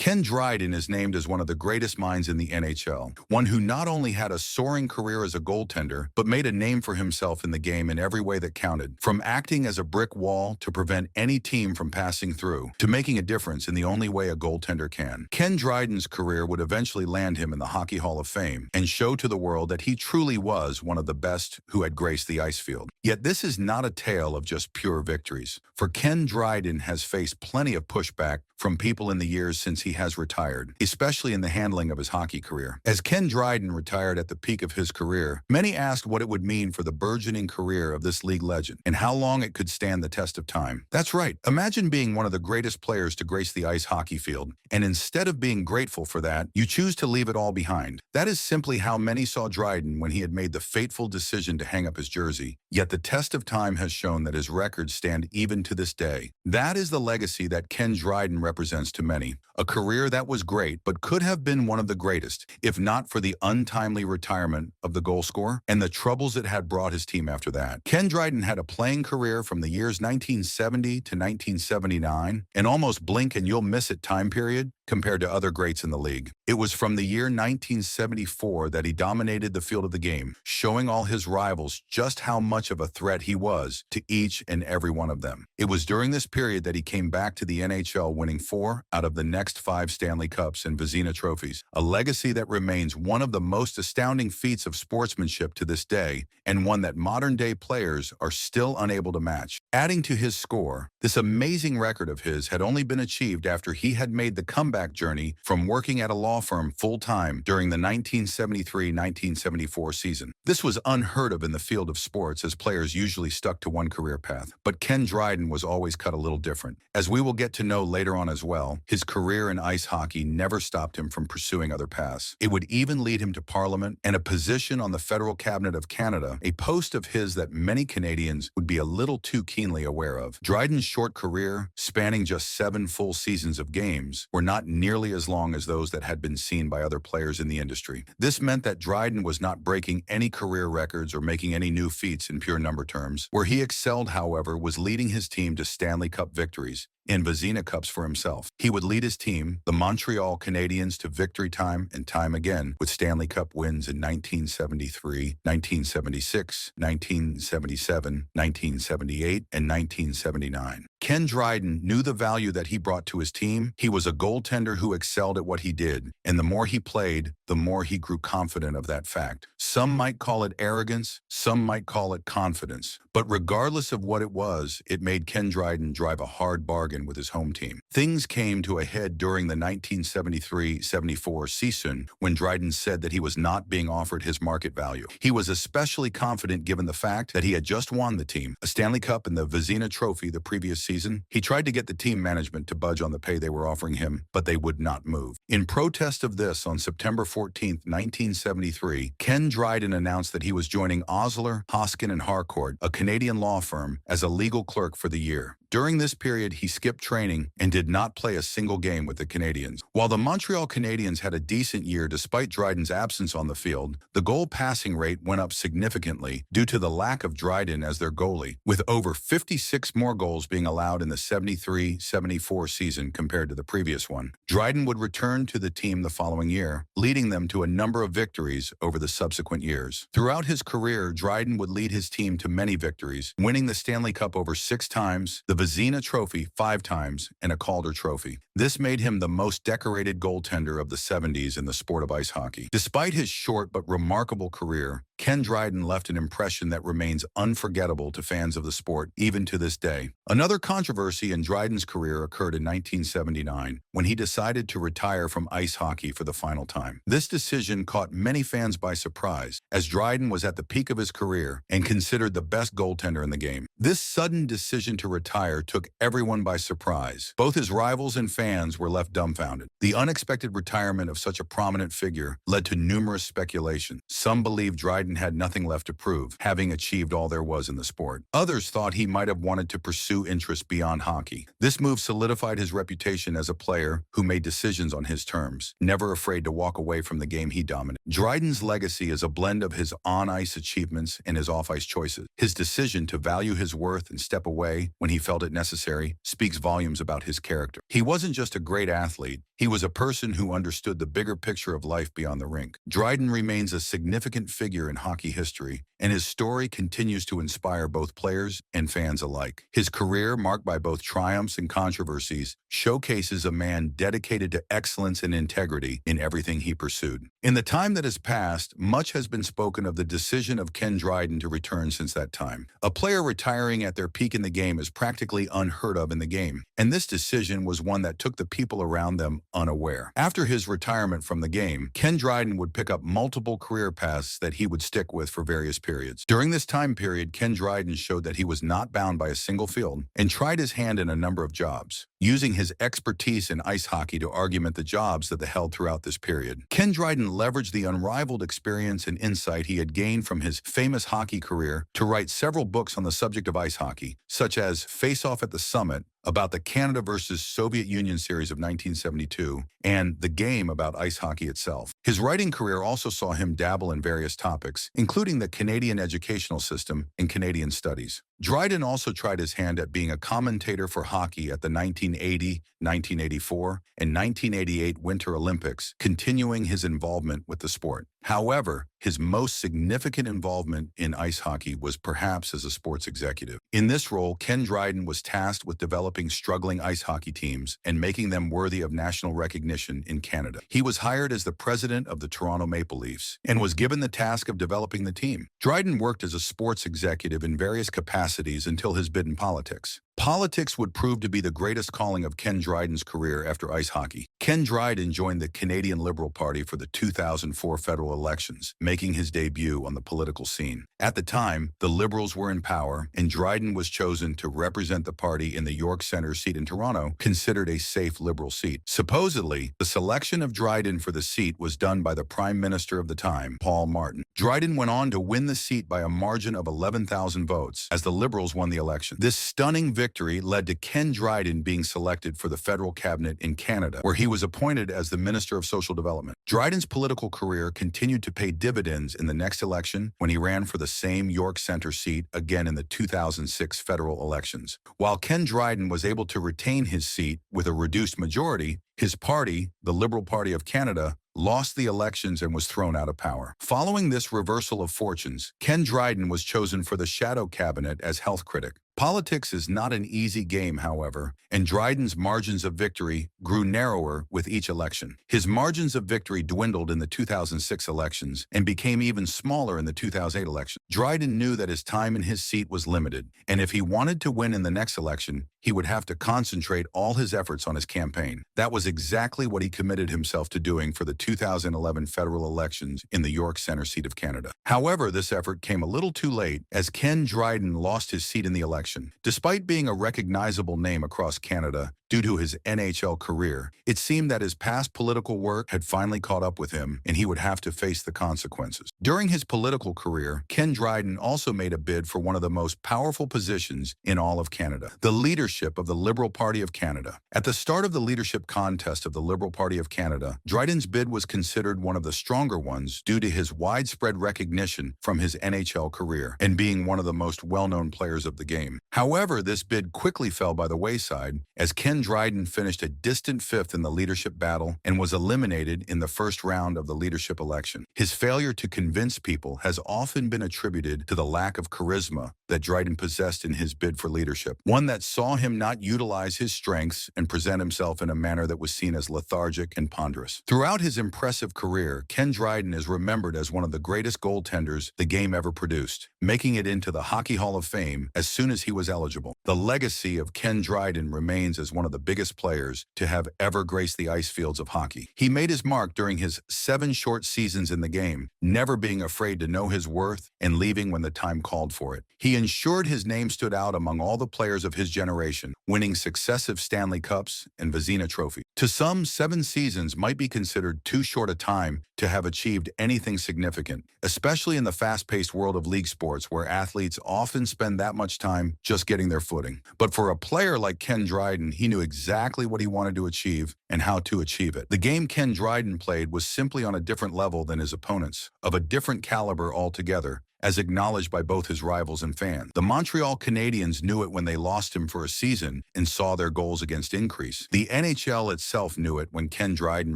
Ken Dryden is named as one of the greatest minds in the NHL, one who not only had a soaring career as a goaltender, but made a name for himself in the game in every way that counted, from acting as a brick wall to prevent any team from passing through, to making a difference in the only way a goaltender can. Ken Dryden's career would eventually land him in the Hockey Hall of Fame and show to the world that he truly was one of the best who had graced the ice field. Yet this is not a tale of just pure victories, for Ken Dryden has faced plenty of pushback from people in the years since he has retired, especially in the handling of his hockey career. As Ken Dryden retired at the peak of his career, many asked what it would mean for the burgeoning career of this league legend and how long it could stand the test of time. That's right. Imagine being one of the greatest players to grace the ice hockey field, and instead of being grateful for that, you choose to leave it all behind. That is simply how many saw Dryden when he had made the fateful decision to hang up his jersey. Yet the test of time has shown that his records stand even to this day. That is the legacy that Ken Dryden represents to many. A career that was great, but could have been one of the greatest, if not for the untimely retirement of the goal scorer and the troubles it had brought his team after that. Ken Dryden had a playing career from the years 1970 to 1979, an almost blink and you'll miss it time period compared to other greats in the league. It was from the year 1974 that he dominated the field of the game, showing all his rivals just how much of a threat he was to each and every one of them. It was during this period that he came back to the NHL, winning 4 out of the next 5 Stanley Cups and Vezina Trophies, a legacy that remains one of the most astounding feats of sportsmanship to this day, and one that modern-day players are still unable to match. Adding to his score, this amazing record of his had only been achieved after he had made the comeback journey from working at a law firm full-time during the 1973-1974 season. This was unheard of in the field of sports, as players usually stuck to one career path. But Ken Dryden was always cut a little different. As we will get to know later on as well, his career in ice hockey never stopped him from pursuing other paths. It would even lead him to Parliament and a position on the federal cabinet of Canada, a post of his that many Canadians would be a little too keenly aware of. Dryden's short career, spanning just 7 full seasons of games, were not nearly as long as those that had been seen by other players in the industry. This meant that Dryden was not breaking any career records or making any new feats in pure number terms. Where he excelled, however, was leading his team to Stanley Cup victories in Vezina Cups for himself. He would lead his team, the Montreal Canadiens, to victory time and time again with Stanley Cup wins in 1973, 1976, 1977, 1978, and 1979. Ken Dryden knew the value that he brought to his team. He was a goaltender who excelled at what he did, and the more he played, the more he grew confident of that fact. Some might call it arrogance, some might call it confidence, but regardless of what it was, it made Ken Dryden drive a hard bargain with his home team. Things came to a head during the 1973-74 season when Dryden said that he was not being offered his market value. He was especially confident given the fact that he had just won the team a Stanley Cup and the Vezina Trophy the previous season. He tried to get the team management to budge on the pay they were offering him, but they would not move. In protest of this, on September 14, 1973, Ken Dryden announced that he was joining Osler, Hoskin and Harcourt, a Canadian law firm, as a legal clerk for the year. During this period, he skipped training and did not play a single game with the Canadiens. While the Montreal Canadiens had a decent year despite Dryden's absence on the field, the goal passing rate went up significantly due to the lack of Dryden as their goalie, with over 56 more goals being allowed in the 73-74 season compared to the previous one. Dryden would return to the team the following year, leading them to a number of victories over the subsequent years. Throughout his career, Dryden would lead his team to many victories, winning the Stanley Cup over 6 times, the Vezina Trophy 5 times, and a Calder Trophy. This made him the most decorated goaltender of the 70s in the sport of ice hockey. Despite his short but remarkable career, Ken Dryden left an impression that remains unforgettable to fans of the sport even to this day. Another controversy in Dryden's career occurred in 1979 when he decided to retire from ice hockey for the final time. This decision caught many fans by surprise, as Dryden was at the peak of his career and considered the best goaltender in the game. This sudden decision to retire took everyone by surprise. Both his rivals and fans were left dumbfounded. The unexpected retirement of such a prominent figure led to numerous speculations. Some believed Dryden had nothing left to prove, having achieved all there was in the sport. Others thought he might have wanted to pursue interests beyond hockey. This move solidified his reputation as a player who made decisions on his terms, never afraid to walk away from the game he dominated. Dryden's legacy is a blend of his on-ice achievements and his off-ice choices. His decision to value his worth and step away when he felt felt it necessary, speaks volumes about his character. He wasn't just a great athlete, he was a person who understood the bigger picture of life beyond the rink. Dryden remains a significant figure in hockey history, and his story continues to inspire both players and fans alike. His career, marked by both triumphs and controversies, showcases a man dedicated to excellence and integrity in everything he pursued. In the time that has passed, much has been spoken of the decision of Ken Dryden to return since that time. A player retiring at their peak in the game is practically unheard of in the game, and this decision was one that took the people around them unaware. After his retirement from the game, Ken Dryden would pick up multiple career paths that he would stick with for various periods. During this time period, Ken Dryden showed that he was not bound by a single field and tried his hand in a number of jobs, using his expertise in ice hockey to augment the jobs that they held throughout this period. Ken Dryden leveraged the unrivaled experience and insight he had gained from his famous hockey career to write several books on the subject of ice hockey, such as Face Off at the Summit, about the Canada versus Soviet Union series of 1972, and The Game, about ice hockey itself. His writing career also saw him dabble in various topics, including the Canadian educational system and Canadian studies. Dryden also tried his hand at being a commentator for hockey at the 1980, 1984, and 1988 Winter Olympics, continuing his involvement with the sport. However, his most significant involvement in ice hockey was perhaps as a sports executive. In this role, Ken Dryden was tasked with developing struggling ice hockey teams and making them worthy of national recognition in Canada. He was hired as the president of the Toronto Maple Leafs and was given the task of developing the team. Dryden worked as a sports executive in various capacities until his bid in politics. Politics would prove to be the greatest calling of Ken Dryden's career after ice hockey. Ken Dryden joined the Canadian Liberal Party for the 2004 federal elections, making his debut on the political scene. At the time, the Liberals were in power, and Dryden was chosen to represent the party in the York Centre seat in Toronto, considered a safe Liberal seat. Supposedly, the selection of Dryden for the seat was done by the Prime Minister of the time, Paul Martin. Dryden went on to win the seat by a margin of 11,000 votes, as the Liberals won the election. This stunning victory led to Ken Dryden being selected for the federal cabinet in Canada, where he was appointed as the Minister of Social Development. Dryden's political career continued to pay dividends in the next election when he ran for the same York Centre seat again in the 2006 federal elections. While Ken Dryden was able to retain his seat with a reduced majority, his party, the Liberal Party of Canada, lost the elections and was thrown out of power. Following this reversal of fortunes, Ken Dryden was chosen for the shadow cabinet as health critic. Politics is not an easy game, however, and Dryden's margins of victory grew narrower with each election. His margins of victory dwindled in the 2006 elections and became even smaller in the 2008 election. Dryden knew that his time in his seat was limited, and if he wanted to win in the next election, he would have to concentrate all his efforts on his campaign. That was exactly what he committed himself to doing for the 2011 federal elections in the York Centre seat of Canada. However, this effort came a little too late, as Ken Dryden lost his seat in the election. Despite being a recognizable name across Canada due to his NHL career, it seemed that his past political work had finally caught up with him, and he would have to face the consequences. During his political career, Ken Dryden also made a bid for one of the most powerful positions in all of Canada, the leadership of the Liberal Party of Canada. At the start of the leadership contest of the Liberal Party of Canada, Dryden's bid was considered one of the stronger ones due to his widespread recognition from his NHL career and being one of the most well-known players of the game. However, this bid quickly fell by the wayside as Ken Dryden finished a distant fifth in the leadership battle and was eliminated in the first round of the leadership election. His failure to convince people has often been attributed to the lack of charisma that Dryden possessed in his bid for leadership, one that saw him not utilize his strengths and present himself in a manner that was seen as lethargic and ponderous. Throughout his impressive career, Ken Dryden is remembered as one of the greatest goaltenders the game ever produced, making it into the Hockey Hall of Fame as soon as he was eligible. The legacy of Ken Dryden remains as one of the biggest players to have ever graced the ice fields of hockey. He made his mark during his 7 short seasons in the game, never being afraid to know his worth and leaving when the time called for it. He ensured his name stood out among all the players of his generation, winning successive Stanley Cups and Vezina Trophies. To some, 7 seasons might be considered too short a time to have achieved anything significant, especially in the fast-paced world of league sports where athletes often spend that much time just getting their footing. But for a player like Ken Dryden, he knew exactly what he wanted to achieve and how to achieve it. The game Ken Dryden played was simply on a different level than his opponents, of a different caliber altogether, as acknowledged by both his rivals and fans. The Montreal Canadiens knew it when they lost him for a season and saw their goals against increase. The NHL itself knew it when Dryden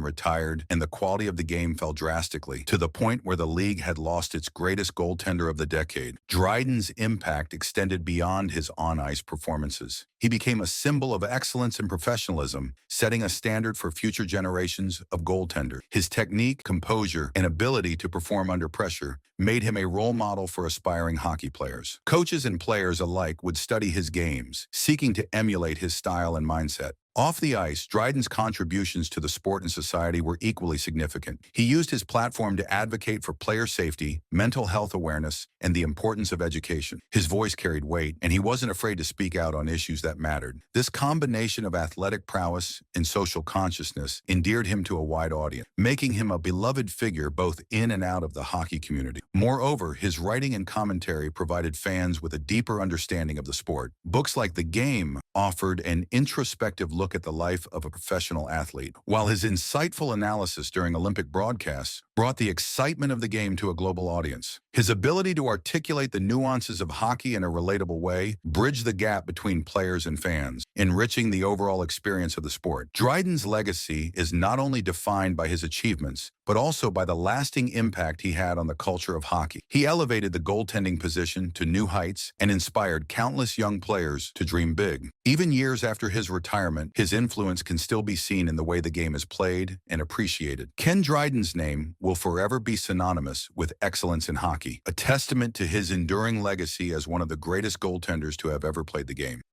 retired and the quality of the game fell drastically, to the point where the league had lost its greatest goaltender of the decade. Dryden's impact extended beyond his on-ice performances. He became a symbol of excellence and professionalism, setting a standard for future generations of goaltenders. His technique, composure, and ability to perform under pressure made him a role model for aspiring hockey players. Coaches and players alike would study his games, seeking to emulate his style and mindset. Off the ice, Dryden's contributions to the sport and society were equally significant. He used his platform to advocate for player safety, mental health awareness, and the importance of education. His voice carried weight, and he wasn't afraid to speak out on issues that mattered. This combination of athletic prowess and social consciousness endeared him to a wide audience, making him a beloved figure both in and out of the hockey community. Moreover, his writing and commentary provided fans with a deeper understanding of the sport. Books like The Game offered an introspective look at the life of a professional athlete, while his insightful analysis during Olympic broadcasts brought the excitement of the game to a global audience. His ability to articulate the nuances of hockey in a relatable way bridged the gap between players and fans, enriching the overall experience of the sport. Dryden's legacy is not only defined by his achievements, but also by the lasting impact he had on the culture of hockey. He elevated the goaltending position to new heights and inspired countless young players to dream big. Even years after his retirement, his influence can still be seen in the way the game is played and appreciated. Ken Dryden's name will forever be synonymous with excellence in hockey, a testament to his enduring legacy as one of the greatest goaltenders to have ever played the game.